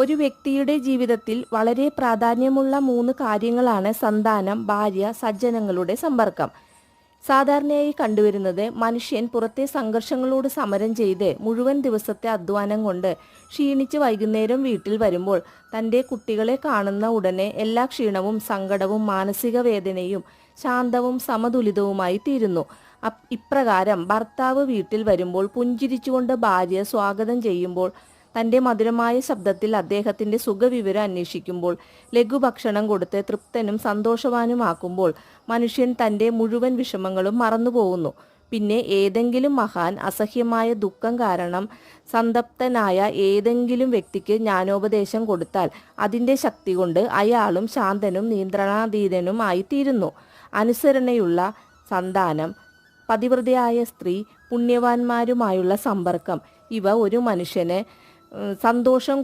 ഒരു വ്യക്തിയുടെ ജീവിതത്തിൽ വളരെ പ്രാധാന്യമുള്ള 3 കാര്യങ്ങളാണ് സന്താനം, ഭാര്യ, സജ്ജനങ്ങളുടെ സമ്പർക്കം. സാധാരണയായി കണ്ടുവരുന്നത് മനുഷ്യൻ പുറത്തെ സംഘർഷങ്ങളോട് സമരം ചെയ്ത് മുഴുവൻ ദിവസത്തെ അധ്വാനം കൊണ്ട് ക്ഷീണിച്ച് വൈകുന്നേരം വീട്ടിൽ വരുമ്പോൾ തൻ്റെ കുട്ടികളെ കാണുന്ന ഉടനെ എല്ലാ ക്ഷീണവും സങ്കടവും മാനസിക വേദനയും ശാന്തവും സമതുലിതവുമായി തീരുന്നു. ഇപ്രകാരം ഭർത്താവ് വീട്ടിൽ വരുമ്പോൾ പുഞ്ചിരിച്ചുകൊണ്ട് ഭാര്യ സ്വാഗതം ചെയ്യുമ്പോൾ, തൻ്റെ മധുരമായ ശബ്ദത്തിൽ അദ്ദേഹത്തിൻ്റെ സുഖവിവരം അന്വേഷിക്കുമ്പോൾ, ലഘുഭക്ഷണം കൊടുത്ത് തൃപ്തനും സന്തോഷവാനുമാക്കുമ്പോൾ മനുഷ്യൻ തൻ്റെ മുഴുവൻ വിഷമങ്ങളും മറന്നുപോകുന്നു. പിന്നെ ഏതെങ്കിലും മഹാൻ അസഹ്യമായ ദുഃഖം കാരണം സന്തപ്തനായ ഏതെങ്കിലും വ്യക്തിക്ക് ജ്ഞാനോപദേശം കൊടുത്താൽ അതിൻ്റെ ശക്തി കൊണ്ട് അയാളും ശാന്തനും നിയന്ത്രണാതീതനും ആയിത്തീരുന്നു. അനുസരണയുള്ള സന്താനം, പതിവ്രതയായ സ്ത്രീ, പുണ്യവാന്മാരുമായുള്ള സമ്പർക്കം, ഇവ ഒരു മനുഷ്യന് സന്തോഷം